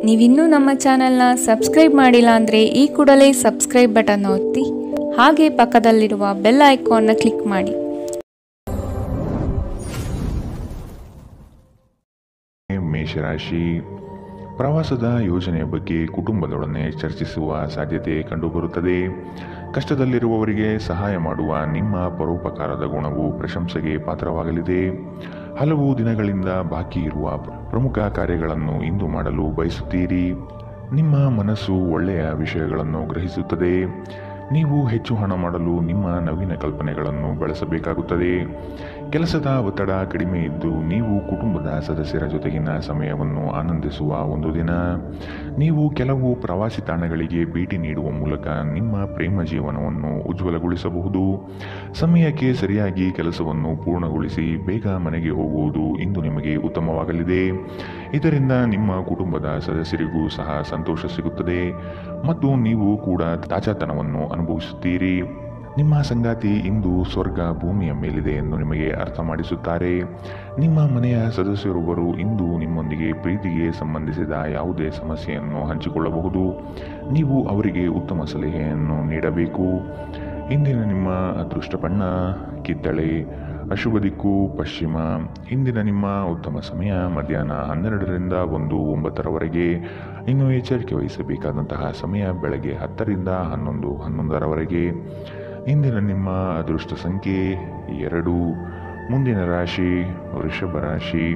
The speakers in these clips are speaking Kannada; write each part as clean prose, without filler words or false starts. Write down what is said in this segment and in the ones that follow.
ನೀವಿನ್ನೂ ನಮ್ಮ ಚಾನೆಲ್ನ ಸಬ್ಸ್ಕ್ರೈಬ್ ಮಾಡಿಲ್ಲ ಅಂದರೆ ಈ ಕೂಡಲೇ ಸಬ್ಸ್ಕ್ರೈಬ್ ಬಟನ್ ಒತ್ತಿ ಹಾಗೆ ಪಕ್ಕದಲ್ಲಿರುವ ಬೆಲ್ ಐಕಾನ್ನ ಕ್ಲಿಕ್ ಮಾಡಿ. ಮೇಷರಾಶಿ, ಪ್ರವಾಸದ ಯೋಜನೆಯ ಬಗ್ಗೆ ಕುಟುಂಬದೊಡನೆ ಚರ್ಚಿಸುವ ಸಾಧ್ಯತೆ ಕಂಡುಬರುತ್ತದೆ. ಕಷ್ಟದಲ್ಲಿರುವವರಿಗೆ ಸಹಾಯ ಮಾಡುವ ನಿಮ್ಮ ಪರೋಪಕಾರದ ಗುಣವು ಪ್ರಶಂಸೆಗೆ ಪಾತ್ರವಾಗಲಿದೆ. ಹಲವು ದಿನಗಳಿಂದ ಬಾಕಿ ಇರುವ ಪ್ರಮುಖ ಕಾರ್ಯಗಳನ್ನು ಇಂದು ಮಾಡಲು ಬಯಸುತ್ತೀರಿ. ನಿಮ್ಮ ಮನಸ್ಸು ಒಳ್ಳೆಯ ವಿಷಯಗಳನ್ನು ಗ್ರಹಿಸುತ್ತದೆ. ನೀವು ಹೆಚ್ಚು ಹಣ ಮಾಡಲು ನಿಮ್ಮ ನವೀನ ಕಲ್ಪನೆಗಳನ್ನು ಬಳಸಬೇಕಾಗುತ್ತದೆ. ಕೆಲಸದ ಒತ್ತಡ ಕಡಿಮೆ ಇದ್ದು ನೀವು ಕುಟುಂಬದ ಸದಸ್ಯರ ಜೊತೆಗಿನ ಸಮಯವನ್ನು ಆನಂದಿಸುವ ಒಂದು ದಿನ. ನೀವು ಕೆಲವು ಪ್ರವಾಸಿ ತಾಣಗಳಿಗೆ ಭೇಟಿ ನೀಡುವ ಮೂಲಕ ನಿಮ್ಮ ಪ್ರೇಮ ಜೀವನವನ್ನು ಉಜ್ವಲಗೊಳಿಸಬಹುದು. ಸಮಯಕ್ಕೆ ಸರಿಯಾಗಿ ಕೆಲಸವನ್ನು ಪೂರ್ಣಗೊಳಿಸಿ ಬೇಗ ಮನೆಗೆ ಹೋಗುವುದು ಇಂದು ನಿಮಗೆ ಉತ್ತಮವಾಗಲಿದೆ. ಇದರಿಂದ ನಿಮ್ಮ ಕುಟುಂಬದ ಸದಸ್ಯರಿಗೂ ಸಹ ಸಂತೋಷ ಸಿಗುತ್ತದೆ ಮತ್ತು ನೀವು ಕೂಡ ತಾಜಾತನವನ್ನು ಅನುಭವಿಸುತ್ತೀರಿ. ನಿಮ್ಮ ಸಂಗಾತಿ ಇಂದು ಸ್ವರ್ಗ ಭೂಮಿಯ ಮೇಲಿದೆ ಎಂದು ನಿಮಗೆ ಅರ್ಥ ಮಾಡಿಸುತ್ತಾರೆ. ನಿಮ್ಮ ಮನೆಯ ಸದಸ್ಯರೊಬ್ಬರು ಇಂದು ನಿಮ್ಮೊಂದಿಗೆ ಪ್ರೀತಿಗೆ ಸಂಬಂಧಿಸಿದ ಯಾವುದೇ ಸಮಸ್ಯೆಯನ್ನು ಹಂಚಿಕೊಳ್ಳಬಹುದು. ನೀವು ಅವರಿಗೆ ಉತ್ತಮ ಸಲಹೆಯನ್ನು ನೀಡಬೇಕು. ಇಂದಿನ ನಿಮ್ಮ ಅದೃಷ್ಟ ಬಣ್ಣ ಕಿತ್ತಳೆ, ಅಶುಭ ದಿಕ್ಕು ಪಶ್ಚಿಮ. ಇಂದಿನ ನಿಮ್ಮ ಉತ್ತಮ ಸಮಯ ಮಧ್ಯಾಹ್ನ 12ರಿಂದ 1:09 ಇನ್ನು ಎಚ್ಚರಿಕೆ ವಹಿಸಬೇಕಾದಂತಹ ಸಮಯ ಬೆಳಗ್ಗೆ 10ರಿಂದ 11:11 ಇಂದಿನ ನಿಮ್ಮ ಅದೃಷ್ಟ ಸಂಖ್ಯೆ 2. ಮುಂದಿನ ರಾಶಿ ವೃಷಭ ರಾಶಿ.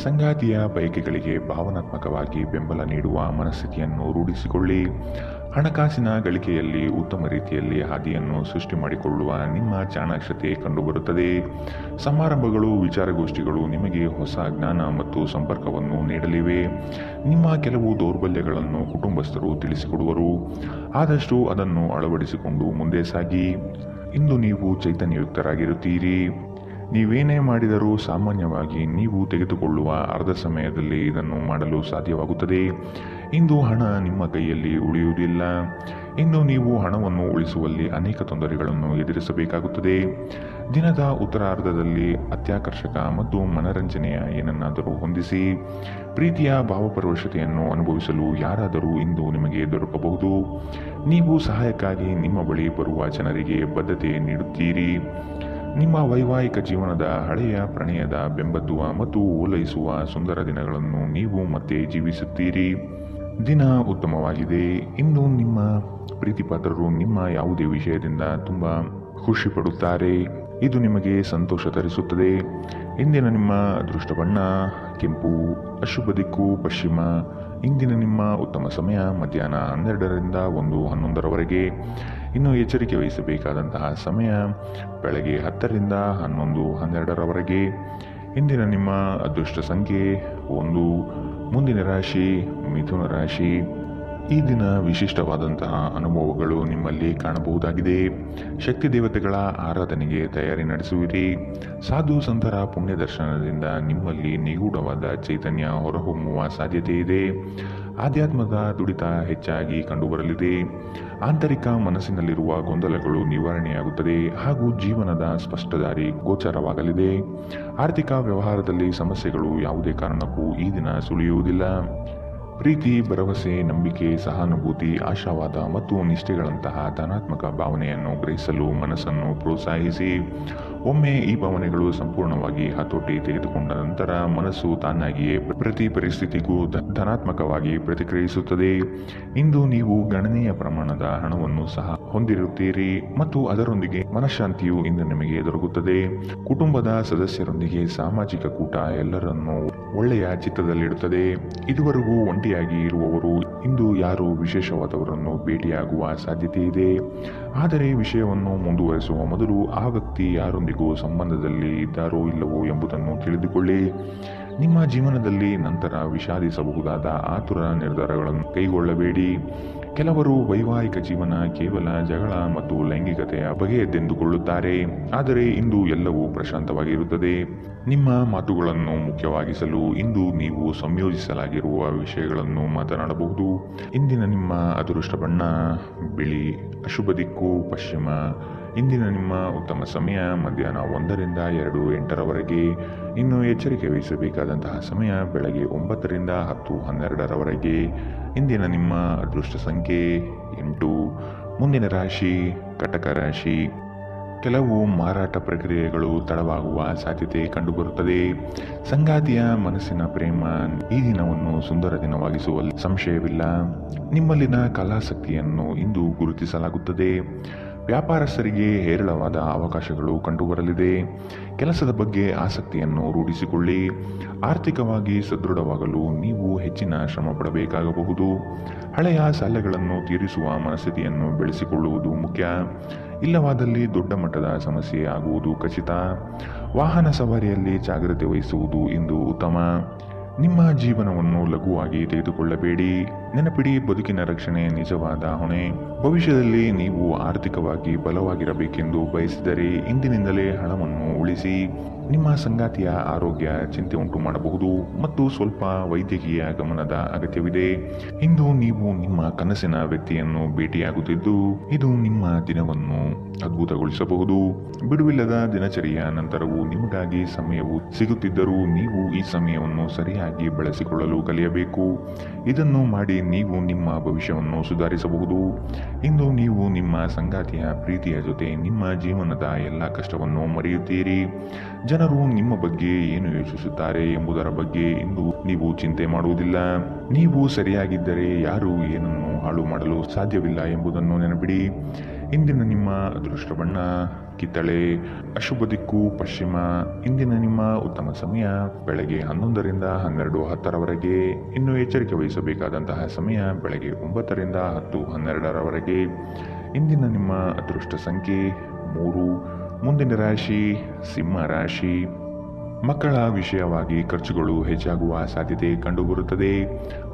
ಸಂಗಾತಿಯ ಬಯಕೆಗಳಿಗೆ ಭಾವನಾತ್ಮಕವಾಗಿ ಬೆಂಬಲ ನೀಡುವ ಮನಸ್ಥಿತಿಯನ್ನು ರೂಢಿಸಿಕೊಳ್ಳಿ. ಹಣಕಾಸಿನ ಗಳಿಕೆಯಲ್ಲಿ ಉತ್ತಮ ರೀತಿಯಲ್ಲಿ ಹಾದಿಯನ್ನು ಸೃಷ್ಟಿ ಮಾಡಿಕೊಳ್ಳುವ ನಿಮ್ಮ ಚಾಣಾಕ್ಷತೆ ಕಂಡುಬರುತ್ತದೆ. ಸಮಾರಂಭಗಳು, ವಿಚಾರಗೋಷ್ಠಿಗಳು ನಿಮಗೆ ಹೊಸ ಜ್ಞಾನ ಮತ್ತು ಸಂಪರ್ಕವನ್ನು ನೀಡಲಿವೆ. ನಿಮ್ಮ ಕೆಲವು ದೌರ್ಬಲ್ಯಗಳನ್ನು ಕುಟುಂಬಸ್ಥರು ತಿಳಿಸಿಕೊಡುವರು. ಆದಷ್ಟು ಅದನ್ನು ಅಳವಡಿಸಿಕೊಂಡು ಮುಂದೆ ಸಾಗಿ. ಇಂದು ನೀವು ಚೈತನ್ಯಯುಕ್ತರಾಗಿರುತ್ತೀರಿ. ನೀವೇನೇ ಮಾಡಿದರೂ ಸಾಮಾನ್ಯವಾಗಿ ನೀವು ತೆಗೆದುಕೊಳ್ಳುವ ಅರ್ಧ ಸಮಯದಲ್ಲಿ ಇದನ್ನು ಮಾಡಲು ಸಾಧ್ಯವಾಗುತ್ತದೆ. ಇಂದು ಹಣ ನಿಮ್ಮ ಕೈಯಲ್ಲಿ ಉಳಿಯುವುದಿಲ್ಲ. ಇಂದು ನೀವು ಹಣವನ್ನು ಉಳಿಸುವಲ್ಲಿ ಅನೇಕ ತೊಂದರೆಗಳನ್ನು ಎದುರಿಸಬೇಕಾಗುತ್ತದೆ. ದಿನದ ಉತ್ತರಾರ್ಧದಲ್ಲಿ ಅತ್ಯಾಕರ್ಷಕ ಮತ್ತು ಮನರಂಜನೆಯ ಏನನ್ನಾದರೂ ಹೊಂದಿಸಿ. ಪ್ರೀತಿಯ ಭಾವಪರವಶತೆಯನ್ನು ಅನುಭವಿಸಲು ಯಾರಾದರೂ ಇಂದು ನಿಮಗೆ ದೊರಕಬಹುದು. ನೀವು ಸಹಾಯಕ್ಕಾಗಿ ನಿಮ್ಮ ಬಳಿ ಬರುವ ಜನರಿಗೆ ಬದ್ಧತೆ ನೀಡುತ್ತೀರಿ. ನಿಮ್ಮ ವೈವಾಹಿಕ ಜೀವನದ ಹಳೆಯ ಪ್ರಣಯದ ಬೆಂಬತ್ತುವ ಮತ್ತು ಓಲೈಸುವ ಸುಂದರ ದಿನಗಳನ್ನು ನೀವು ಮತ್ತೆ ಜೀವಿಸುತ್ತೀರಿ. ದಿನ ಉತ್ತಮವಾಗಿದೆ. ಇಂದು ನಿಮ್ಮ ಪ್ರೀತಿಪಾತ್ರರು ನಿಮ್ಮ ಯಾವುದೇ ವಿಷಯದಿಂದ ತುಂಬ ಖುಷಿ ಪಡುತ್ತಾರೆ. ಇದು ನಿಮಗೆ ಸಂತೋಷ ತರಿಸುತ್ತದೆ. ಇಂದಿನ ನಿಮ್ಮ ಅದೃಷ್ಟ ಬಣ್ಣ ಕೆಂಪು, ಅಶುಭ ದಿಕ್ಕು ಪಶ್ಚಿಮ. ಇಂದಿನ ನಿಮ್ಮ ಉತ್ತಮ ಸಮಯ ಮಧ್ಯಾಹ್ನ 12ರಿಂದ 1:11 ಇನ್ನು ಎಚ್ಚರಿಕೆ ವಹಿಸಬೇಕಾದಂತಹ ಸಮಯ ಬೆಳಗ್ಗೆ 10ರಿಂದ 11:12 ಇಂದಿನ ನಿಮ್ಮ ಅದೃಷ್ಟ ಸಂಖ್ಯೆ 1. ಮುಂದಿನ ರಾಶಿ ಮಿಥುನ ರಾಶಿ. ಈ ದಿನ ವಿಶಿಷ್ಟವಾದಂತಹ ಅನುಭವಗಳು ನಿಮ್ಮಲ್ಲಿ ಕಾಣಬಹುದಾಗಿದೆ. ಶಕ್ತಿ ದೇವತೆಗಳ ಆರಾಧನೆಗೆ ತಯಾರಿ ನಡೆಸುವಿರಿ. ಸಾಧು ಸಂತರ ಪುಣ್ಯ ದರ್ಶನದಿಂದ ನಿಮ್ಮಲ್ಲಿ ನಿಗೂಢವಾದ ಚೈತನ್ಯ ಹೊರಹೊಮ್ಮುವ ಸಾಧ್ಯತೆ ಇದೆ. ಆಧ್ಯಾತ್ಮದ ತುಡಿತ ಹೆಚ್ಚಾಗಿ ಕಂಡುಬರಲಿದೆ. ಆಂತರಿಕ ಮನಸ್ಸಿನಲ್ಲಿರುವ ಗೊಂದಲಗಳು ನಿವಾರಣೆಯಾಗುತ್ತದೆ ಹಾಗೂ ಜೀವನದ ಸ್ಪಷ್ಟದಾರಿ ಗೋಚರವಾಗಲಿದೆ. ಆರ್ಥಿಕ ವ್ಯವಹಾರದಲ್ಲಿ ಸಮಸ್ಯೆಗಳು ಯಾವುದೇ ಕಾರಣಕ್ಕೂ ಈ ದಿನ ಸುಳಿಯುವುದಿಲ್ಲ. ಪ್ರೀತಿ, ಭರವಸೆ, ನಂಬಿಕೆ, ಸಹಾನುಭೂತಿ, ಆಶಾವಾದ ಮತ್ತು ನಿಷ್ಠೆಗಳಂತಹ ಧನಾತ್ಮಕ ಭಾವನೆಯನ್ನು ಗ್ರಹಿಸಲು ಮನಸ್ಸನ್ನು ಪ್ರೋತ್ಸಾಹಿಸಿ. ಒಮ್ಮೆ ಈ ಭಾವನೆಗಳು ಸಂಪೂರ್ಣವಾಗಿ ಹತೋಟಿ ತೆಗೆದುಕೊಂಡ ನಂತರ ಮನಸ್ಸು ತಾನಾಗಿಯೇ ಪ್ರತಿ ಪರಿಸ್ಥಿತಿಗೂ ಧನಾತ್ಮಕವಾಗಿ ಪ್ರತಿಕ್ರಿಯಿಸುತ್ತದೆ. ಇಂದು ನೀವು ಗಣನೀಯ ಪ್ರಮಾಣದ ಹಣವನ್ನು ಸಹ ಹೊಂದಿರುತ್ತೀರಿ ಮತ್ತು ಅದರೊಂದಿಗೆ ಮನಃಶಾಂತಿಯು ಇಂದು ನಿಮಗೆ ದೊರಕುತ್ತದೆ. ಕುಟುಂಬದ ಸದಸ್ಯರೊಂದಿಗೆ ಸಾಮಾಜಿಕ ಕೂಟ ಎಲ್ಲರನ್ನೂ ಒಳ್ಳೆಯ ಚಿತ್ತದಲ್ಲಿಡುತ್ತದೆ. ಇದುವರೆಗೂ ಒಂಟಿಯಾಗಿ ಇರುವವರು ಇಂದು ಯಾರು ವಿಶೇಷವಾದವರನ್ನು ಭೇಟಿಯಾಗುವ ಸಾಧ್ಯತೆ ಇದೆ. ಆದರೆ ವಿಷಯವನ್ನು ಮುಂದುವರೆಸುವ ಮೊದಲು ಆ ವ್ಯಕ್ತಿ ಯಾರೊಂದಿಗೂ ಸಂಬಂಧದಲ್ಲಿ ಇದ್ದಾರೋ ಇಲ್ಲವೋ ಎಂಬುದನ್ನು ತಿಳಿದುಕೊಳ್ಳಿ. ನಿಮ್ಮ ಜೀವನದಲ್ಲಿ ನಂತರ ವಿಷಾದಿಸಬಹುದಾದ ಆತುರ ನಿರ್ಧಾರಗಳನ್ನು ಕೈಗೊಳ್ಳಬೇಡಿ. ಕೆಲವರು ವೈವಾಹಿಕ ಜೀವನ ಕೇವಲ ಜಗಳ ಮತ್ತು ಲೈಂಗಿಕತೆಯ ಬಗೆಯದ್ದೆಂದುಕೊಳ್ಳುತ್ತಾರೆ. ಆದರೆ ಇಂದು ಎಲ್ಲವೂ ಪ್ರಶಾಂತವಾಗಿರುತ್ತದೆ. ನಿಮ್ಮ ಮಾತುಗಳನ್ನು ಮುಖ್ಯವಾಗಿಸಲು ಇಂದು ನೀವು ಸಂಯೋಜಿಸಲಾಗಿರುವ ವಿಷಯಗಳನ್ನು ಮಾತನಾಡಬಹುದು. ಇಂದಿನ ನಿಮ್ಮ ಅದೃಷ್ಟ ಬಣ್ಣ ಬಿಳಿ, ಅಶುಭ ದಿಕ್ಕು ಪಶ್ಚಿಮ. ಇಂದಿನ ನಿಮ್ಮ ಉತ್ತಮ ಸಮಯ ಮಧ್ಯಾಹ್ನ 1ರಿಂದ 2:08ರವರೆಗೆ. ಇನ್ನು ಎಚ್ಚರಿಕೆ ವಹಿಸಬೇಕಾದಂತಹ ಸಮಯ ಬೆಳಗ್ಗೆ 9ರಿಂದ 10:12ರವರೆಗೆ. ಇಂದಿನ ನಿಮ್ಮ ಅದೃಷ್ಟ ಸಂಖ್ಯೆ 8. ಮುಂದಿನ ರಾಶಿ ಕಟಕ ರಾಶಿ. ಕೆಲವು ಮಾರಾಟ ಪ್ರಕ್ರಿಯೆಗಳು ತಡವಾಗುವ ಸಾಧ್ಯತೆ ಕಂಡುಬರುತ್ತದೆ. ಸಂಗಾತಿಯ ಮನಸ್ಸಿನ ಪ್ರೇಮ ಈ ದಿನವನ್ನು ಸುಂದರ ದಿನವಾಗಿಸುವಲ್ಲಿ ಸಂಶಯವಿಲ್ಲ. ನಿಮ್ಮಲ್ಲಿನ ಕಲಾಸಕ್ತಿಯನ್ನು ಇಂದು ಗುರುತಿಸಲಾಗುತ್ತದೆ. ವ್ಯಾಪಾರಸ್ಥರಿಗೆ ಹೇರಳವಾದ ಅವಕಾಶಗಳು ಕಂಡುಬರಲಿದೆ. ಕೆಲಸದ ಬಗ್ಗೆ ಆಸಕ್ತಿಯನ್ನು ರೂಢಿಸಿಕೊಳ್ಳಿ. ಆರ್ಥಿಕವಾಗಿ ಸದೃಢವಾಗಲು ನೀವು ಹೆಚ್ಚಿನ ಶ್ರಮ ಪಡಬೇಕಾಗಬಹುದು. ಹಳೆಯ ಸಾಲಗಳನ್ನು ತೀರಿಸುವ ಮನಸ್ಥಿತಿಯನ್ನು ಬೆಳೆಸಿಕೊಳ್ಳುವುದು ಮುಖ್ಯ. ಇಲ್ಲವಾದಲ್ಲಿ ದೊಡ್ಡ ಮಟ್ಟದ ಸಮಸ್ಯೆ ಆಗುವುದು ಖಚಿತ. ವಾಹನ ಸವಾರಿಯಲ್ಲಿ ಜಾಗ್ರತೆ ವಹಿಸುವುದು ಇಂದು ಉತ್ತಮ. ನಿಮ್ಮ ಜೀವನವನ್ನು ಲಘುವಾಗಿ ತೆಗೆದುಕೊಳ್ಳಬೇಡಿ. ನೆನಪಿಡಿ, ಬದುಕಿನ ರಕ್ಷಣೆ ನಿಜವಾದ ಹೊಣೆ. ಭವಿಷ್ಯದಲ್ಲಿ ನೀವು ಆರ್ಥಿಕವಾಗಿ ಬಲವಾಗಿರಬೇಕೆಂದು ಬಯಸಿದರೆ ಇಂದಿನಿಂದಲೇ ಹಣವನ್ನು ಉಳಿಸಿ. ನಿಮ್ಮ ಸಂಗಾತಿಯ ಆರೋಗ್ಯ ಚಿಂತೆ ಉಂಟು ಮಾಡಬಹುದು ಮತ್ತು ಸ್ವಲ್ಪ ವೈದ್ಯಕೀಯ ಗಮನದ ಅಗತ್ಯವಿದೆ. ಇಂದು ನೀವು ನಿಮ್ಮ ಕನಸಿನ ವ್ಯಕ್ತಿಯನ್ನು ಭೇಟಿಯಾಗುತ್ತಿದ್ದು ಇದು ನಿಮ್ಮ ದಿನವನ್ನು ಅದ್ಭುತಗೊಳಿಸಬಹುದು. ಬಿಡುವಿಲ್ಲದ ದಿನಚರಿಯ ನಂತರವೂ ನಿಮಗಾಗಿ ಸಮಯವು ಸಿಗುತ್ತಿದ್ದರೂ ನೀವು ಈ ಸಮಯವನ್ನು ಸರಿಯಾಗಿ ಬಳಸಿಕೊಳ್ಳಲು ಕಲಿಯಬೇಕು. ಇದನ್ನು ಮಾಡಿ ನೀವು ನಿಮ್ಮ ಭವಿಷ್ಯವನ್ನು ಸುಧಾರಿಸಬಹುದು. ಇಂದು ನೀವು ನಿಮ್ಮ ಸಂಗಾತಿಯ ಪ್ರೀತಿಯ ಜೊತೆ ನಿಮ್ಮ ಜೀವನದ ಎಲ್ಲ ಕಷ್ಟವನ್ನು ಮರೆಯುತ್ತೀರಿ. ಜನರು ನಿಮ್ಮ ಬಗ್ಗೆ ಏನು ಯೋಚಿಸುತ್ತಾರೆ ಎಂಬುದರ ಬಗ್ಗೆ ಇಂದು ನೀವು ಚಿಂತೆ ಮಾಡುವುದಿಲ್ಲ. ನೀವು ಸರಿಯಾಗಿದ್ದರೆ ಯಾರು ಏನನ್ನು ಹಾಳು ಮಾಡಲು ಸಾಧ್ಯವಿಲ್ಲ ಎಂಬುದನ್ನು ನೆನಪಿಡಿ. ಇಂದಿನ ನಿಮ್ಮ ಅದೃಷ್ಟ ಬಣ್ಣ ಕಿತ್ತಳೆ. ಅಶುಭ ದಿಕ್ಕು ಪಶ್ಚಿಮ. ಇಂದಿನ ನಿಮ್ಮ ಉತ್ತಮ ಸಮಯ ಬೆಳಗ್ಗೆ 11ರಿಂದ 12:10ರವರೆಗೆ. ಇನ್ನು ಎಚ್ಚರಿಕೆ ವಹಿಸಬೇಕಾದಂತಹ ಸಮಯ ಬೆಳಗ್ಗೆ 9ರಿಂದ 10:12ರವರೆಗೆ. ಇಂದಿನ ನಿಮ್ಮ ಅದೃಷ್ಟ ಸಂಖ್ಯೆ 3. ಮುಂದಿನ ರಾಶಿ ಸಿಂಹ ರಾಶಿ. ಮಕ್ಕಳ ವಿಷಯವಾಗಿ ಖರ್ಚುಗಳು ಹೆಚ್ಚಾಗುವ ಸಾಧ್ಯತೆ ಕಂಡುಬರುತ್ತದೆ.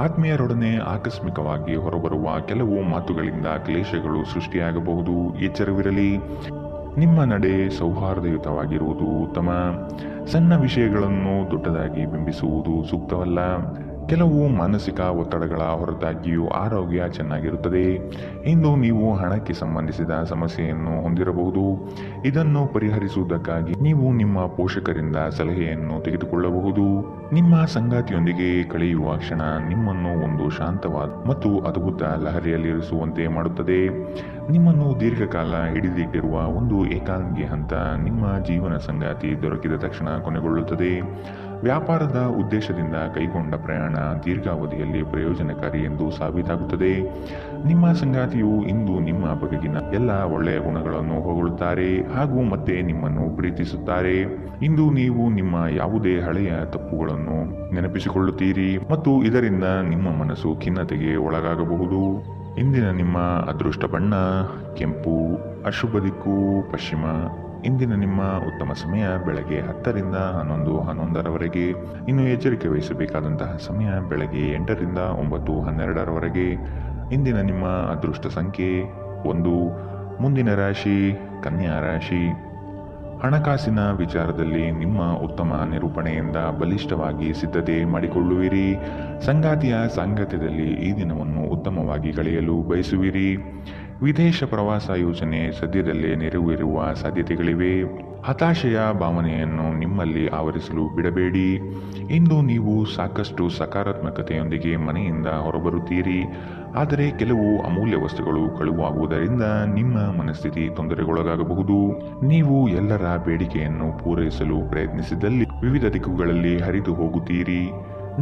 ಆತ್ಮೀಯರೊಡನೆ ಆಕಸ್ಮಿಕವಾಗಿ ಹೊರಬರುವ ಕೆಲವು ಮಾತುಗಳಿಂದ ಕ್ಲೇಶಗಳು ಸೃಷ್ಟಿಯಾಗಬಹುದು. ಎಚ್ಚರವಿರಲಿ. ನಿಮ್ಮ ನಡೆ ಸೌಹಾರ್ದಯುತವಾಗಿರುವುದು ಉತ್ತಮ. ಸಣ್ಣ ವಿಷಯಗಳನ್ನು ದೊಡ್ಡದಾಗಿ ಬಿಂಬಿಸುವುದು ಸೂಕ್ತವಲ್ಲ. ಕೆಲವು ಮಾನಸಿಕ ಒತ್ತಡಗಳ ಹೊರತಾಗಿಯೂ ಆರೋಗ್ಯ ಚೆನ್ನಾಗಿರುತ್ತದೆ. ಇಂದು ನೀವು ಹಣಕ್ಕೆ ಸಂಬಂಧಿಸಿದ ಸಮಸ್ಯೆಯನ್ನು ಹೊಂದಿರಬಹುದು. ಇದನ್ನು ಪರಿಹರಿಸುವುದಕ್ಕಾಗಿ ನೀವು ನಿಮ್ಮ ಪೋಷಕರಿಂದ ಸಲಹೆಯನ್ನು ತೆಗೆದುಕೊಳ್ಳಬಹುದು. ನಿಮ್ಮ ಸಂಗಾತಿಯೊಂದಿಗೆ ಕಳೆಯುವ ಕ್ಷಣ ನಿಮ್ಮನ್ನು ಒಂದು ಶಾಂತವಾದ ಮತ್ತು ಅದ್ಭುತ ಲಹರಿಯಲ್ಲಿರಿಸುವಂತೆ ಮಾಡುತ್ತದೆ. ನಿಮ್ಮನ್ನು ದೀರ್ಘಕಾಲ ಹಿಡಿದಿಟ್ಟಿರುವ ಒಂದು ಏಕಾಂಗಿ ಹಂತ ನಿಮ್ಮ ಜೀವನ ಸಂಗಾತಿ ದೊರಕಿದ ತಕ್ಷಣ ಕೊನೆಗೊಳ್ಳುತ್ತದೆ. ವ್ಯಾಪಾರದ ಉದ್ದೇಶದಿಂದ ಕೈಗೊಂಡ ಪ್ರಯಾಣ ದೀರ್ಘಾವಧಿಯಲ್ಲಿ ಪ್ರಯೋಜನಕಾರಿ ಎಂದು ಸಾಬೀತಾಗುತ್ತದೆ. ನಿಮ್ಮ ಸಂಗಾತಿಯು ಇಂದು ನಿಮ್ಮ ಬಗೆಗಿನ ಎಲ್ಲ ಒಳ್ಳೆಯ ಗುಣಗಳನ್ನು ಹೊಗಳುತ್ತಾರೆ ಹಾಗೂ ಮತ್ತೆ ನಿಮ್ಮನ್ನು ಪ್ರೀತಿಸುತ್ತಾರೆ. ಇಂದು ನೀವು ನಿಮ್ಮ ಯಾವುದೇ ಹಳೆಯ ತಪ್ಪುಗಳನ್ನು ನೆನಪಿಸಿಕೊಳ್ಳುತ್ತೀರಿ ಮತ್ತು ಇದರಿಂದ ನಿಮ್ಮ ಮನಸ್ಸು ಖಿನ್ನತೆಗೆ ಒಳಗಾಗಬಹುದು. ಇಂದಿನ ನಿಮ್ಮ ಅದೃಷ್ಟ ಬಣ್ಣ ಕೆಂಪು. ಅಶುಭ ದಿಕ್ಕು ಪಶ್ಚಿಮ. ಇಂದಿನ ನಿಮ್ಮ ಉತ್ತಮ ಸಮಯ ಬೆಳಗ್ಗೆ 10ರಿಂದ 11:11ರವರೆಗೆ. ಇನ್ನು ಎಚ್ಚರಿಕೆ ವಹಿಸಬೇಕಾದಂತಹ ಸಮಯ ಬೆಳಗ್ಗೆ 8ರಿಂದ 9:12ರವರೆಗೆ. ಇಂದಿನ ನಿಮ್ಮ ಅದೃಷ್ಟ ಸಂಖ್ಯೆ 1. ಮುಂದಿನ ರಾಶಿ ಕನ್ಯಾ ರಾಶಿ. ಹಣಕಾಸಿನ ವಿಚಾರದಲ್ಲಿ ನಿಮ್ಮ ಉತ್ತಮ ನಿರೂಪಣೆಯಿಂದ ಬಲಿಷ್ಠವಾಗಿ ಸಿದ್ಧತೆ ಮಾಡಿಕೊಳ್ಳುವಿರಿ. ಸಂಗಾತಿಯ ಸಾಂಗತ್ಯದಲ್ಲಿ ಈ ದಿನವನ್ನು ಉತ್ತಮವಾಗಿ ಕಳೆಯಲು ಬಯಸುವಿರಿ. ವಿದೇಶ ಪ್ರವಾಸ ಯೋಜನೆ ಸದ್ಯದಲ್ಲೇ ನೆರವೇರುವ ಸಾಧ್ಯತೆಗಳಿವೆ. ಹತಾಶೆಯ ಭಾವನೆಯನ್ನು ನಿಮ್ಮಲ್ಲಿ ಆವರಿಸಲು ಬಿಡಬೇಡಿ. ಇಂದು ನೀವು ಸಾಕಷ್ಟು ಸಕಾರಾತ್ಮಕತೆಯೊಂದಿಗೆ ಮನೆಯಿಂದ ಹೊರಬರುತ್ತೀರಿ. ಆದರೆ ಕೆಲವು ಅಮೂಲ್ಯ ವಸ್ತುಗಳು ಕಳುವಾಗುವುದರಿಂದ ನಿಮ್ಮ ಮನಸ್ಥಿತಿ ತೊಂದರೆಗೊಳಗಾಗಬಹುದು. ನೀವು ಎಲ್ಲರ ಬೇಡಿಕೆಯನ್ನು ಪೂರೈಸಲು ಪ್ರಯತ್ನಿಸಿದಲ್ಲಿ ವಿವಿಧ ದಿಕ್ಕುಗಳಲ್ಲಿ ಹರಿದು ಹೋಗುತ್ತೀರಿ.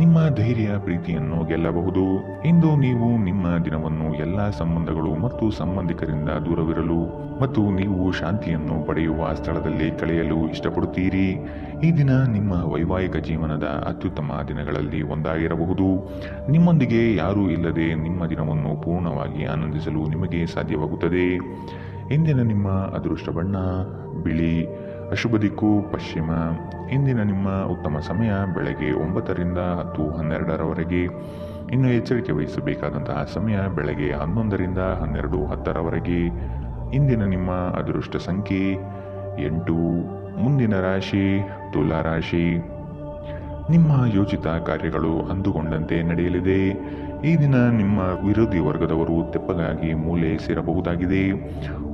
ನಿಮ್ಮ ಧೈರ್ಯ ಪ್ರೀತಿಯನ್ನು ಗೆಲ್ಲಬಹುದು. ಇಂದು ನೀವು ನಿಮ್ಮ ದಿನವನ್ನು ಎಲ್ಲ ಸಂಬಂಧಗಳು ಮತ್ತು ಸಂಬಂಧಿಕರಿಂದ ದೂರವಿರಲು ಮತ್ತು ನೀವು ಶಾಂತಿಯನ್ನು ಪಡೆಯುವ ಸ್ಥಳದಲ್ಲಿ ಕಳೆಯಲು ಇಷ್ಟಪಡುತ್ತೀರಿ. ಈ ದಿನ ನಿಮ್ಮ ವೈವಾಹಿಕ ಜೀವನದ ಅತ್ಯುತ್ತಮ ದಿನಗಳಲ್ಲಿ ಒಂದಾಗಿರಬಹುದು. ನಿಮ್ಮೊಂದಿಗೆ ಯಾರೂ ಇಲ್ಲದೆ ನಿಮ್ಮ ದಿನವನ್ನು ಪೂರ್ಣವಾಗಿ ಆನಂದಿಸಲು ನಿಮಗೆ ಸಾಧ್ಯವಾಗುತ್ತದೆ. ಇಂದಿನ ನಿಮ್ಮ ಅದೃಷ್ಟ ಬಣ್ಣ ಬಿಳಿ. ಅಶುಭ ದಿಕ್ಕು ಪಶ್ಚಿಮ. ಇಂದಿನ ನಿಮ್ಮ ಉತ್ತಮ ಸಮಯ ಬೆಳಗ್ಗೆ 9ರಿಂದ 10:12ರವರೆಗೆ. ಇನ್ನು ಎಚ್ಚರಿಕೆ ವಹಿಸಬೇಕಾದಂತಹ ಸಮಯ ಬೆಳಗ್ಗೆ 11ರಿಂದ 12:10ರವರೆಗೆ. ಇಂದಿನ ನಿಮ್ಮ ಅದೃಷ್ಟ ಸಂಖ್ಯೆ 8. ಮುಂದಿನ ರಾಶಿ ತುಲಾ ರಾಶಿ. ನಿಮ್ಮ ಯೋಚಿತ ಕಾರ್ಯಗಳು ಅಂದುಕೊಂಡಂತೆ ನಡೆಯಲಿದೆ. ಈ ದಿನ ನಿಮ್ಮ ವಿರೋಧಿ ವರ್ಗದವರು ತೆಪ್ಪಗಾಗಿ ಮೂಲೆ ಸೇರಬಹುದಾಗಿದೆ.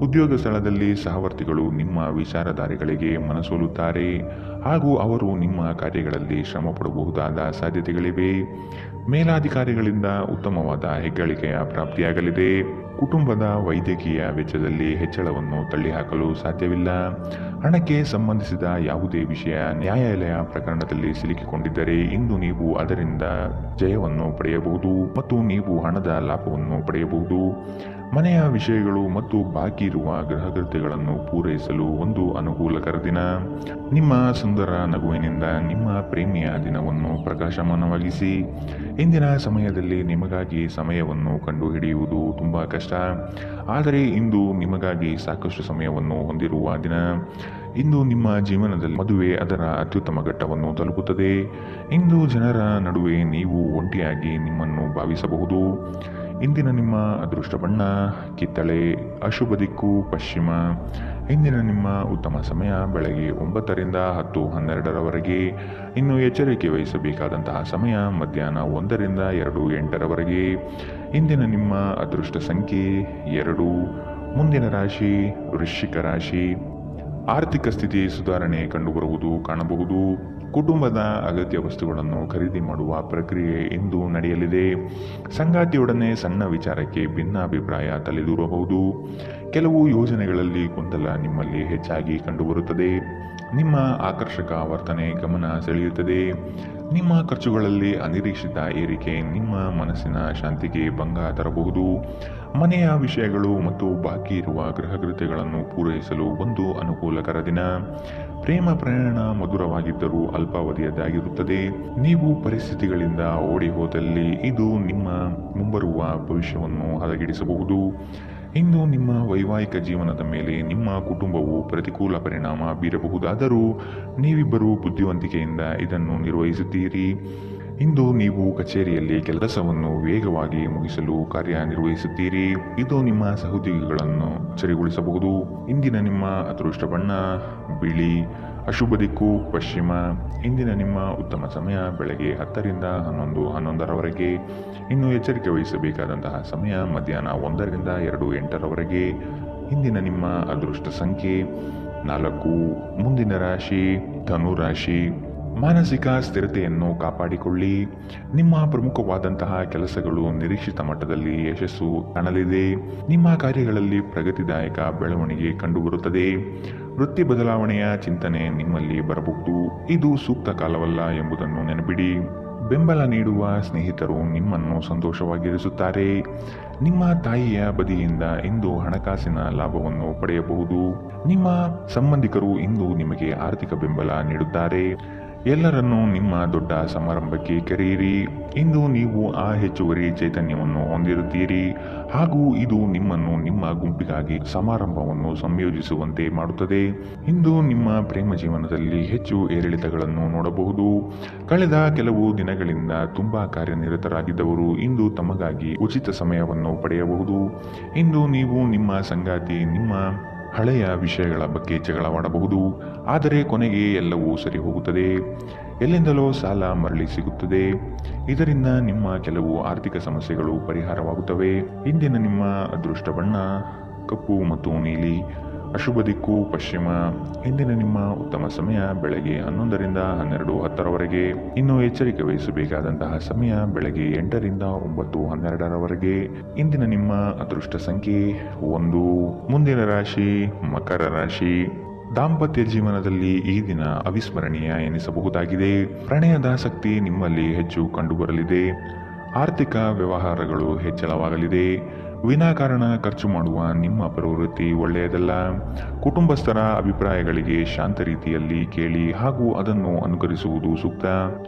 ಉದ್ಯೋಗ ಸ್ಥಳದಲ್ಲಿ ಸಹವರ್ತಿಗಳು ನಿಮ್ಮ ವಿಚಾರಧಾರೆಗಳಿಗೆ ಮನಸೋಲುತ್ತಾರೆ ಹಾಗೂ ಅವರು ನಿಮ್ಮ ಕಾರ್ಯಗಳಲ್ಲಿ ಶ್ರಮ ಪಡಬಹುದಾದ ಸಾಧ್ಯತೆಗಳಿವೆ. ಮೇಲಾಧಿಕಾರಿಗಳಿಂದ ಉತ್ತಮವಾದ ಹೆಗ್ಗಳಿಕೆಯ ಪ್ರಾಪ್ತಿಯಾಗಲಿದೆ. ಕುಟುಂಬದ ವೈದ್ಯಕೀಯ ವೆಚ್ಚದಲ್ಲಿ ಹೆಚ್ಚಳವನ್ನು ತಳ್ಳಿಹಾಕಲು ಸಾಧ್ಯವಿಲ್ಲ. ಹಣಕ್ಕೆ ಸಂಬಂಧಿಸಿದ ಯಾವುದೇ ವಿಷಯ ನ್ಯಾಯಾಲಯ ಪ್ರಕರಣದಲ್ಲಿ ಸಿಲುಕಿಕೊಂಡಿದ್ದರೆ ಇಂದು ನೀವು ಅದರಿಂದ ಜಯವನ್ನು ಪಡೆಯಬಹುದು ಮತ್ತು ನೀವು ಹಣದ ಲಾಭವನ್ನು ಪಡೆಯಬಹುದು. ಮನೆಯ ವಿಷಯಗಳು ಮತ್ತು ಬಾಕಿ ಇರುವ ಗೃಹಕೃತ್ಯಗಳನ್ನು ಪೂರೈಸಲು ಒಂದು ಅನುಕೂಲಕರ ದಿನ. ನಿಮ್ಮ ಸುಂದರ ನಗುವಿನಿಂದ ನಿಮ್ಮ ಪ್ರೇಮಿಯ ದಿನವನ್ನು ಪ್ರಕಾಶಮಾನವಾಗಿಸಿ. ಇಂದಿನ ಸಮಯದಲ್ಲಿ ನಿಮಗಾಗಿ ಸಮಯವನ್ನು ಕಂಡುಹಿಡಿಯುವುದು ತುಂಬ ಕಷ್ಟ, ಆದರೆ ಇಂದು ನಿಮಗಾಗಿ ಸಾಕಷ್ಟು ಸಮಯವನ್ನು ಹೊಂದಿರುವ ದಿನ. ಇಂದು ನಿಮ್ಮ ಜೀವನದಲ್ಲಿ ಮದುವೆ ಅದರ ಅತ್ಯುತ್ತಮ ಘಟ್ಟವನ್ನು ತಲುಪುತ್ತದೆ. ಇಂದು ಜನರ ನಡುವೆ ನೀವು ಒಂಟಿಯಾಗಿ ನಿಮ್ಮನ್ನು ಭಾವಿಸಬಹುದು. ಇಂದಿನ ನಿಮ್ಮ ಅದೃಷ್ಟ ಬಣ್ಣ ಕಿತ್ತಳೆ, ಅಶುಭ ದಿಕ್ಕು ಪಶ್ಚಿಮ. ಇಂದಿನ ನಿಮ್ಮ ಉತ್ತಮ ಸಮಯ ಬೆಳಗ್ಗೆ 9 ರಿಂದ 10:12ರವರೆಗೆ. ಇನ್ನು ಎಚ್ಚರಿಕೆ ವಹಿಸಬೇಕಾದಂತಹ ಸಮಯ ಮಧ್ಯಾಹ್ನ 1 ರಿಂದ 2:08ರವರೆಗೆ. ಇಂದಿನ ನಿಮ್ಮ ಅದೃಷ್ಟ ಸಂಖ್ಯೆ 2. ಮುಂದಿನ ರಾಶಿ ವೃಶ್ಚಿಕ ರಾಶಿ. ಆರ್ಥಿಕ ಸ್ಥಿತಿ ಸುಧಾರಣೆ ಕಂಡುಬರುವುದು ಕಾಣಬಹುದು. ಕುಟುಂಬದ ಅಗತ್ಯ ವಸ್ತುಗಳನ್ನು ಖರೀದಿ ಮಾಡುವ ಪ್ರಕ್ರಿಯೆ ಇಂದು ನಡೆಯಲಿದೆ. ಸಂಗಾತಿಯೊಡನೆ ಸಣ್ಣ ವಿಚಾರಕ್ಕೆ ಭಿನ್ನಾಭಿಪ್ರಾಯ ತಲೆದೂರಬಹುದು. ಕೆಲವು ಯೋಜನೆಗಳಲ್ಲಿ ಗೊಂದಲ ನಿಮ್ಮಲ್ಲಿ ಹೆಚ್ಚಾಗಿ ಕಂಡುಬರುತ್ತದೆ. ನಿಮ್ಮ ಆಕರ್ಷಕ ವರ್ತನೆ ಗಮನ ಸೆಳೆಯುತ್ತದೆ. ನಿಮ್ಮ ಖರ್ಚುಗಳಲ್ಲಿ ಅನಿರೀಕ್ಷಿತ ಏರಿಕೆ ನಿಮ್ಮ ಮನಸ್ಸಿನ ಶಾಂತಿಗೆ ಭಂಗ ತರಬಹುದು. ಮನೆಯ ವಿಷಯಗಳು ಮತ್ತು ಬಾಕಿ ಇರುವ ಗೃಹಕೃತ್ಯಗಳನ್ನು ಪೂರೈಸಲು ಒಂದು ಅನುಕೂಲಕರ ದಿನ. ಪ್ರೇಮ ಪ್ರಯಾಣ ಮಧುರವಾಗಿದ್ದರೂ ಅಲ್ಪಾವಧಿಯದ್ದಾಗಿರುತ್ತದೆ. ನೀವು ಪರಿಸ್ಥಿತಿಗಳಿಂದ ಓಡಿ ಹೋದಲ್ಲಿ ಇದು ನಿಮ್ಮ ಮುಂಬರುವ ಭವಿಷ್ಯವನ್ನು ಹದಗೆಡಿಸಬಹುದು. ಇಂದು ನಿಮ್ಮ ವೈವಾಹಿಕ ಜೀವನದ ಮೇಲೆ ನಿಮ್ಮ ಕುಟುಂಬವು ಪ್ರತಿಕೂಲ ಪರಿಣಾಮ ಬೀರಬಹುದಾದರೂ ನೀವಿಬ್ಬರೂ ಬುದ್ಧಿವಂತಿಕೆಯಿಂದ ಇದನ್ನು ನಿರ್ವಹಿಸುತ್ತೀರಿ. ಇಂದು ನೀವು ಕಚೇರಿಯಲ್ಲಿ ಕೆಲಸವನ್ನು ವೇಗವಾಗಿ ಮುಗಿಸಲು ಕಾರ್ಯನಿರ್ವಹಿಸುತ್ತೀರಿ. ಇದು ನಿಮ್ಮ ಸಹೋದ್ಯೋಗಿಗಳನ್ನು ಅಚ್ಚರಿಗೊಳಿಸಬಹುದು. ಇಂದಿನ ನಿಮ್ಮ ಅದೃಷ್ಟ ಬಣ್ಣ ಬಿಳಿ, ಅಶುಭ ದಿಕ್ಕು ಪಶ್ಚಿಮ. ಇಂದಿನ ನಿಮ್ಮ ಉತ್ತಮ ಸಮಯ ಬೆಳಗ್ಗೆ 10 ರಿಂದ 11:11ರವರೆಗೆ. ಇನ್ನು ಎಚ್ಚರಿಕೆ ವಹಿಸಬೇಕಾದಂತಹ ಸಮಯ ಮಧ್ಯಾಹ್ನ 1 ರಿಂದ 2:08ರವರೆಗೆ. ಇಂದಿನ ನಿಮ್ಮ ಅದೃಷ್ಟ ಸಂಖ್ಯೆ 4. ಮುಂದಿನ ರಾಶಿ ಧನು ರಾಶಿ. ಮಾನಸಿಕ ಸ್ಥಿರತೆಯನ್ನು ಕಾಪಾಡಿಕೊಳ್ಳಿ. ನಿಮ್ಮ ಪ್ರಮುಖವಾದಂತಹ ಕೆಲಸಗಳು ನಿರೀಕ್ಷಿತ ಮಟ್ಟದಲ್ಲಿ ಯಶಸ್ಸು ಕಾಣಲಿದೆ. ನಿಮ್ಮ ಕಾರ್ಯಗಳಲ್ಲಿ ಪ್ರಗತಿದಾಯಕ ಬೆಳವಣಿಗೆ ಕಂಡುಬರುತ್ತದೆ. ವೃತ್ತಿ ಬದಲಾವಣೆಯ ಚಿಂತನೆ ನಿಮ್ಮಲ್ಲಿ ಬರಬಹುದು. ಇದು ಸೂಕ್ತ ಕಾಲವಲ್ಲ ಎಂಬುದನ್ನು ನೆನಪಿಡಿ. ಬೆಂಬಲ ನೀಡುವ ಸ್ನೇಹಿತರು ನಿಮ್ಮನ್ನು ಸಂತೋಷವಾಗಿರಿಸುತ್ತಾರೆ. ನಿಮ್ಮ ತಾಯಿಯ ಬದಿಯಿಂದ ಇಂದು ಹಣಕಾಸಿನ ಲಾಭವನ್ನು ಪಡೆಯಬಹುದು. ನಿಮ್ಮ ಸಂಬಂಧಿಕರು ಇಂದು ನಿಮಗೆ ಆರ್ಥಿಕ ಬೆಂಬಲ ನೀಡುತ್ತಾರೆ. ಎಲ್ಲರನ್ನೂ ನಿಮ್ಮ ದೊಡ್ಡ ಸಮಾರಂಭಕ್ಕೆ ಕರೆಯಿರಿ. ಇಂದು ನೀವು ಆ ಹೆಚ್ಚುವರಿ ಚೈತನ್ಯವನ್ನು ಹೊಂದಿರುತ್ತೀರಿ ಹಾಗೂ ಇದು ನಿಮ್ಮನ್ನು ನಿಮ್ಮ ಗುಂಪಿಗಾಗಿ ಸಮಾರಂಭವನ್ನು ಸಂಯೋಜಿಸುವಂತೆ ಮಾಡುತ್ತದೆ. ಇಂದು ನಿಮ್ಮ ಪ್ರೇಮ ಜೀವನದಲ್ಲಿ ಹೆಚ್ಚು ಏರಿಳಿತಗಳನ್ನು ನೋಡಬಹುದು. ಕಳೆದ ಕೆಲವು ದಿನಗಳಿಂದ ತುಂಬಾ ಕಾರ್ಯನಿರತರಾಗಿದ್ದವರು ಇಂದು ತಮಗಾಗಿ ಉಚಿತ ಸಮಯವನ್ನು ಪಡೆಯಬಹುದು. ಇಂದು ನೀವು ನಿಮ್ಮ ಸಂಗಾತಿ ನಿಮ್ಮ ಹಳೆಯ ವಿಷಯಗಳ ಬಗ್ಗೆ ಜಗಳವಾಡಬಹುದು, ಆದರೆ ಕೊನೆಗೆ ಎಲ್ಲವೂ ಸರಿ ಹೋಗುತ್ತದೆ. ಎಲ್ಲಿಂದಲೋ ಸಾಲ ಮರಳಿ ಸಿಗುತ್ತದೆ. ಇದರಿಂದ ನಿಮ್ಮ ಕೆಲವು ಆರ್ಥಿಕ ಸಮಸ್ಯೆಗಳು ಪರಿಹಾರವಾಗುತ್ತವೆ. ಇಂದಿನ ನಿಮ್ಮ ಅದೃಷ್ಟ ಬಣ್ಣ ಕಪ್ಪು ಮತ್ತು ನೀಲಿ, ಅಶುಭ ದಿಕ್ಕು ಪಶ್ಚಿಮ. ಇಂದಿನ ನಿಮ್ಮ ಉತ್ತಮ ಸಮಯ ಬೆಳಗ್ಗೆ 11 ರಿಂದ 12:10ರವರೆಗೆ. ಇನ್ನು ಎಚ್ಚರಿಕೆ ವಹಿಸಬೇಕಾದಂತಹ ಸಮಯ ಬೆಳಗ್ಗೆ 8 ರಿಂದ 9:12ರವರೆಗೆ. ಇಂದಿನ ನಿಮ್ಮ ಅದೃಷ್ಟ ಸಂಖ್ಯೆ 1. ಮುಂದಿನ ರಾಶಿ ಮಕರ ರಾಶಿ. ದಾಂಪತ್ಯ ಜೀವನದಲ್ಲಿ ಈ ದಿನ ಅವಿಸ್ಮರಣೀಯ ಎನಿಸಬಹುದಾಗಿದೆ. ಪ್ರಣಯದಾಸಕ್ತಿ ನಿಮ್ಮಲ್ಲಿ ಹೆಚ್ಚು ಕಂಡುಬರಲಿದೆ. ಆರ್ಥಿಕ ವ್ಯವಹಾರಗಳು ಹೆಚ್ಚಳವಾಗಲಿದೆ. ವಿನಾಕಾರಣ ಖರ್ಚು ಮಾಡುವ ನಿಮ್ಮ ಪ್ರವೃತ್ತಿ ಒಳ್ಳೆಯದಲ್ಲ. ಕುಟುಂಬಸ್ಥರ ಅಭಿಪ್ರಾಯಗಳಿಗೆ ಶಾಂತ ರೀತಿಯಲ್ಲಿ ಕೇಳಿ ಹಾಗೂ ಅದನ್ನು ಅನುಕರಿಸುವುದು ಸೂಕ್ತ.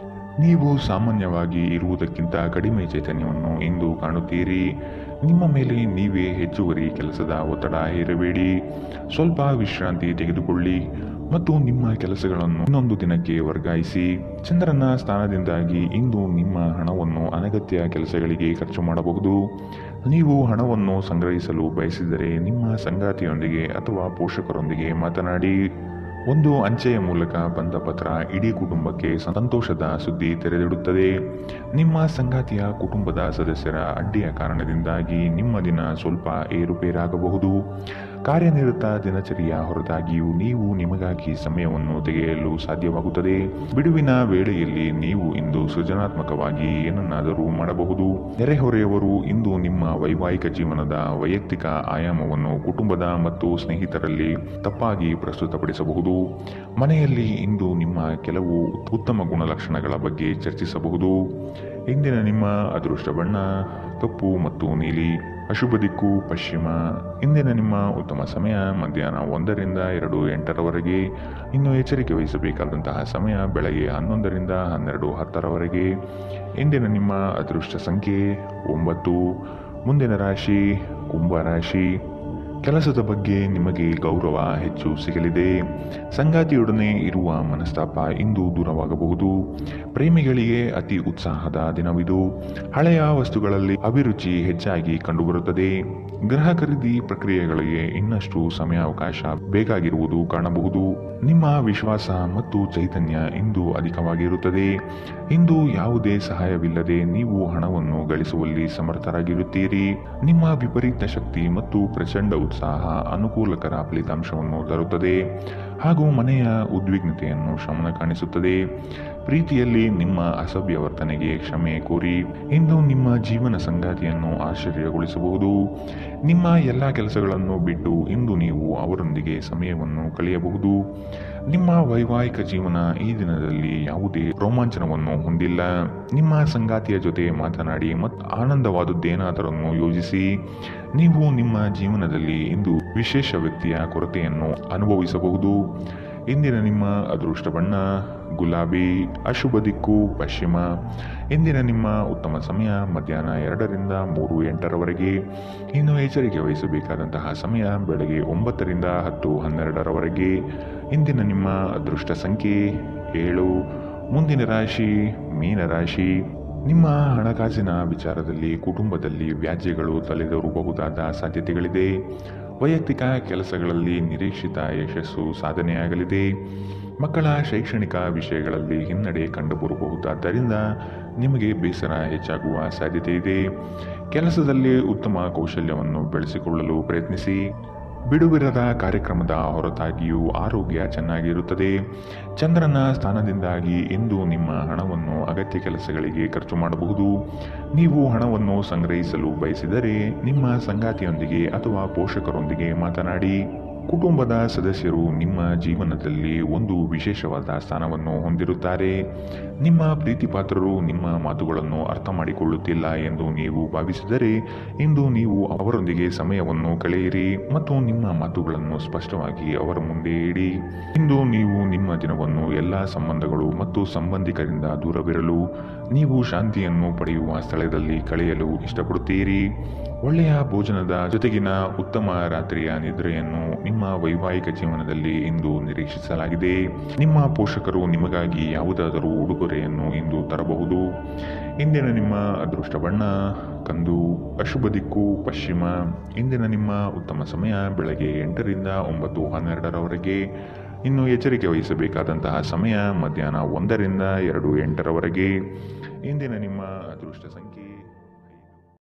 ನೀವು ಸಾಮಾನ್ಯವಾಗಿ ಇರುವುದಕ್ಕಿಂತ ಕಡಿಮೆ ಚೈತನ್ಯವನ್ನು ಇಂದು ಕಾಣುತ್ತೀರಿ. ನಿಮ್ಮ ಮೇಲೆ ನೀವೇ ಹೆಚ್ಚುವರಿ ಕೆಲಸದ ಒತ್ತಡ ಹೇರಬೇಡಿ. ಸ್ವಲ್ಪ ವಿಶ್ರಾಂತಿ ತೆಗೆದುಕೊಳ್ಳಿ ಮತ್ತು ನಿಮ್ಮ ಕೆಲಸಗಳನ್ನು ಇನ್ನೊಂದು ದಿನಕ್ಕೆ ವರ್ಗಾಯಿಸಿ. ಚಂದ್ರನ ಸ್ಥಾನದಿಂದಾಗಿ ಇಂದು ನಿಮ್ಮ ಹಣವನ್ನು ಅನಗತ್ಯ ಕೆಲಸಗಳಿಗೆ ಖರ್ಚು ಮಾಡಬಹುದು. ನೀವು ಹಣವನ್ನು ಸಂಗ್ರಹಿಸಲು ಬಯಸಿದರೆ ನಿಮ್ಮ ಸಂಗಾತಿಯೊಂದಿಗೆ ಅಥವಾ ಪೋಷಕರೊಂದಿಗೆ ಮಾತನಾಡಿ. ಒಂದು ಅಂಚೆಯ ಮೂಲಕ ಬಂದ ಪತ್ರ ಇಡೀ ಕುಟುಂಬಕ್ಕೆ ಸಂತೋಷದ ಸುದ್ದಿ ತೆರೆದಿಡುತ್ತದೆ. ನಿಮ್ಮ ಸಂಗಾತಿಯ ಕುಟುಂಬದ ಸದಸ್ಯರ ಅಡ್ಡಿಯ ಕಾರಣದಿಂದಾಗಿ ನಿಮ್ಮ ದಿನ ಸ್ವಲ್ಪ ಏರುಪೇರಾಗಬಹುದು. ಕಾರ್ಯನಿರತ ದಿನಚರಿಯ ಹೊರತಾಗಿಯೂ ನೀವು ನಿಮಗಾಗಿ ಸಮಯವನ್ನು ತೆಗೆಯಲು ಸಾಧ್ಯವಾಗುತ್ತದೆ. ಬಿಡುವಿನ ವೇಳೆಯಲ್ಲಿ ನೀವು ಇಂದು ಸೃಜನಾತ್ಮಕವಾಗಿ ಏನನ್ನಾದರೂ ಮಾಡಬಹುದು. ನೆರೆಹೊರೆಯವರು ಇಂದು ನಿಮ್ಮ ವೈವಾಹಿಕ ಜೀವನದ ವೈಯಕ್ತಿಕ ಆಯಾಮವನ್ನು ಕುಟುಂಬದ ಮತ್ತು ಸ್ನೇಹಿತರಲ್ಲಿ ತಪ್ಪಾಗಿ ಪ್ರಸ್ತುತಪಡಿಸಬಹುದು. ಮನೆಯಲ್ಲಿ ಇಂದು ನಿಮ್ಮ ಕೆಲವು ಉತ್ತಮ ಗುಣಲಕ್ಷಣಗಳ ಬಗ್ಗೆ ಚರ್ಚಿಸಬಹುದು. ಇಂದಿನ ನಿಮ್ಮ ಅದೃಷ್ಟ ಬಣ್ಣ ಕಪ್ಪು ಮತ್ತು ನೀಲಿ. ಅಶುಭ ದಿಕ್ಕು ಪಶ್ಚಿಮ. ಇಂದಿನ ನಿಮ್ಮ ಉತ್ತಮ ಸಮಯ ಮಧ್ಯಾಹ್ನ 1 ರಿಂದ 2:08 ಇನ್ನು ಎಚ್ಚರಿಕೆ ವಹಿಸಬೇಕಾದಂತಹ ಸಮಯ ಬೆಳಗ್ಗೆ 11 ರಿಂದ 12:10 ಇಂದಿನ ನಿಮ್ಮ ಅದೃಷ್ಟ ಸಂಖ್ಯೆ 9. ಮುಂದಿನ ರಾಶಿ ಕುಂಭ ರಾಶಿ. ಕೆಲಸದ ಬಗ್ಗೆ ನಿಮಗೆ ಗೌರವ ಹೆಚ್ಚು ಸಿಗಲಿದೆ. ಸಂಗಾತಿಯೊಡನೆ ಇರುವ ಮನಸ್ತಾಪ ಇಂದು ದೂರವಾಗಬಹುದು. ಪ್ರೇಮಿಗಳಿಗೆ ಅತಿ ಉತ್ಸಾಹದ ದಿನವಿದು. ಹಳೆಯ ವಸ್ತುಗಳಲ್ಲಿ ಅಭಿರುಚಿ ಹೆಚ್ಚಾಗಿ ಕಂಡುಬರುತ್ತದೆ. ಗೃಹ ಖರೀದಿ ಪ್ರಕ್ರಿಯೆಗಳಿಗೆ ಇನ್ನಷ್ಟು ಸಮಯಾವಕಾಶ ಬೇಕಾಗಿರುವುದು ಕಾಣಬಹುದು. ನಿಮ್ಮ ವಿಶ್ವಾಸ ಮತ್ತು ಚೈತನ್ಯ ಇಂದು ಅಧಿಕವಾಗಿರುತ್ತದೆ. ಇಂದು ಯಾವುದೇ ಸಹಾಯವಿಲ್ಲದೆ ನೀವು ಹಣವನ್ನು ಗಳಿಸುವಲ್ಲಿ ಸಮರ್ಥರಾಗಿರುತ್ತೀರಿ. ನಿಮ್ಮ ವಿಪರೀತ ಶಕ್ತಿ ಮತ್ತು ಪ್ರಚಂಡ ಉತ್ಸಾಹ ಅನುಕೂಲಕರ ಫಲಿತಾಂಶವನ್ನು ತರುತ್ತದೆ ಹಾಗೂ ಮನೆಯ ಉದ್ವಿಗ್ನತೆಯನ್ನು ಶಮನ ಕಾಣಿಸುತ್ತದೆ. ಪ್ರೀತಿಯಲ್ಲಿ ನಿಮ್ಮ ಅಸಭ್ಯ ವರ್ತನೆಗೆ ಕ್ಷಮೆ ಕೋರಿ. ಇಂದು ನಿಮ್ಮ ಜೀವನ ಸಂಗಾತಿಯನ್ನು ಆಶ್ಚರ್ಯಗೊಳಿಸಬಹುದು. ನಿಮ್ಮ ಎಲ್ಲ ಕೆಲಸಗಳನ್ನು ಬಿಟ್ಟು ಇಂದು ನೀವು ಅವರೊಂದಿಗೆ ಸಮಯವನ್ನು ಕಳೆಯಬಹುದು. ನಿಮ್ಮ ವೈವಾಹಿಕ ಜೀವನ ಈ ದಿನದಲ್ಲಿ ಯಾವುದೇ ರೋಮಾಂಚನವನ್ನು ಹೊಂದಿಲ್ಲ. ನಿಮ್ಮ ಸಂಗಾತಿಯ ಜೊತೆ ಮಾತನಾಡಿ ಮತ್ತು ಆನಂದವಾದದ್ದೇನಾದರನ್ನು ಯೋಜಿಸಿ. ನೀವು ನಿಮ್ಮ ಜೀವನದಲ್ಲಿ ಇಂದು ವಿಶೇಷ ವ್ಯಕ್ತಿಯ ಕೊರತೆಯನ್ನು ಅನುಭವಿಸಬಹುದು. ಇಂದಿನ ನಿಮ್ಮ ಅದೃಷ್ಟ ಬಣ್ಣ ಗುಲಾಬಿ. ಅಶುಭ ದಿಕ್ಕು ಪಶ್ಚಿಮ. ಇಂದಿನ ನಿಮ್ಮ ಉತ್ತಮ ಸಮಯ ಮಧ್ಯಾಹ್ನ 2 ರಿಂದ 3:08 ಇನ್ನು ಎಚ್ಚರಿಕೆ ವಹಿಸಬೇಕಾದಂತಹ ಸಮಯ ಬೆಳಗ್ಗೆ 9 ರಿಂದ 10:12 ಇಂದಿನ ನಿಮ್ಮ ಅದೃಷ್ಟ ಸಂಖ್ಯೆ 7. ಮುಂದಿನ ರಾಶಿ ಮೀನರಾಶಿ. ನಿಮ್ಮ ಹಣಕಾಸಿನ ವಿಚಾರದಲ್ಲಿ ಕುಟುಂಬದಲ್ಲಿ ವ್ಯಾಜ್ಯಗಳು ತಲೆದೋರಬಹುದಾದ ಸಾಧ್ಯತೆಗಳಿದೆ. ವೈಯಕ್ತಿಕ ಕೆಲಸಗಳಲ್ಲಿ ನಿರೀಕ್ಷಿತ ಯಶಸ್ಸು ಸಾಧನೆಯಾಗಲಿದೆ. ಮಕ್ಕಳ ಶೈಕ್ಷಣಿಕ ವಿಷಯಗಳಲ್ಲಿ ಹಿನ್ನಡೆ ಕಂಡುಬರಬಹುದಾದ್ದರಿಂದ ನಿಮಗೆ ಬೇಸರ ಹೆಚ್ಚಾಗುವ ಸಾಧ್ಯತೆ ಇದೆ. ಕೆಲಸದಲ್ಲಿ ಉತ್ತಮ ಕೌಶಲ್ಯವನ್ನು ಬೆಳೆಸಿಕೊಳ್ಳಲು ಪ್ರಯತ್ನಿಸಿ. ಬಿಡುವಿರದ ಕಾರ್ಯಕ್ರಮದ ಹೊರತಾಗಿಯೂ ಆರೋಗ್ಯ ಚೆನ್ನಾಗಿರುತ್ತದೆ. ಚಂದ್ರನ ಸ್ಥಾನದಿಂದಾಗಿ ಇಂದು ನಿಮ್ಮ ಹಣವನ್ನು ಅಗತ್ಯ ಕೆಲಸಗಳಿಗೆ ಖರ್ಚು ಮಾಡಬಹುದು. ನೀವು ಹಣವನ್ನು ಸಂಗ್ರಹಿಸಲು ಬಯಸಿದರೆ ನಿಮ್ಮ ಸಂಗಾತಿಯೊಂದಿಗೆ ಅಥವಾ ಪೋಷಕರೊಂದಿಗೆ ಮಾತನಾಡಿ. ಕುಟುಂಬದ ಸದಸ್ಯರು ನಿಮ್ಮ ಜೀವನದಲ್ಲಿ ಒಂದು ವಿಶೇಷವಾದ ಸ್ಥಾನವನ್ನು ಹೊಂದಿರುತ್ತಾರೆ. ನಿಮ್ಮ ಪ್ರೀತಿಪಾತ್ರರು ನಿಮ್ಮ ಮಾತುಗಳನ್ನು ಅರ್ಥ ಮಾಡಿಕೊಳ್ಳುತ್ತಿಲ್ಲ ಎಂದು ನೀವು ಭಾವಿಸಿದರೆ ಇಂದು ನೀವು ಅವರೊಂದಿಗೆ ಸಮಯವನ್ನು ಕಳೆಯಿರಿ ಮತ್ತು ನಿಮ್ಮ ಮಾತುಗಳನ್ನು ಸ್ಪಷ್ಟವಾಗಿ ಅವರ ಮುಂದೆ ಇಡಿ. ಇಂದು ನೀವು ನಿಮ್ಮ ದಿನವನ್ನು ಎಲ್ಲ ಸಂಬಂಧಗಳು ಮತ್ತು ಸಂಬಂಧಿಕರಿಂದ ದೂರವಿರಲು ನೀವು ಶಾಂತಿಯನ್ನು ಪಡೆಯುವ ಸ್ಥಳದಲ್ಲಿ ಕಳೆಯಲು ಇಷ್ಟಪಡುತ್ತೀರಿ. ಒಳ್ಳೆಯ ಭೋಜನದ ಜೊತೆಗಿನ ಉತ್ತಮ ರಾತ್ರಿಯ ನಿದ್ರೆಯನ್ನು ನಿಮ್ಮ ವೈವಾಹಿಕ ಜೀವನದಲ್ಲಿ ಇಂದು ನಿರೀಕ್ಷಿಸಲಾಗಿದೆ. ನಿಮ್ಮ ಪೋಷಕರು ನಿಮಗಾಗಿ ಯಾವುದಾದರೂ ಉಡುಗೊರೆಯನ್ನು ಇಂದು ತರಬಹುದು. ಇಂದಿನ ನಿಮ್ಮ ಅದೃಷ್ಟ ಬಣ್ಣ ಕಂದು. ಅಶುಭ ದಿಕ್ಕು ಪಶ್ಚಿಮ. ಇಂದಿನ ನಿಮ್ಮ ಉತ್ತಮ ಸಮಯ ಬೆಳಗ್ಗೆ 8 ರಿಂದ 9:12 ಇನ್ನು ಎಚ್ಚರಿಕೆ ವಹಿಸಬೇಕಾದಂತಹ ಸಮಯ ಮಧ್ಯಾಹ್ನ 1 ರಿಂದ 2:08 ಇಂದಿನ ನಿಮ್ಮ ಅದೃಷ್ಟ ಸಂಖ್ಯೆ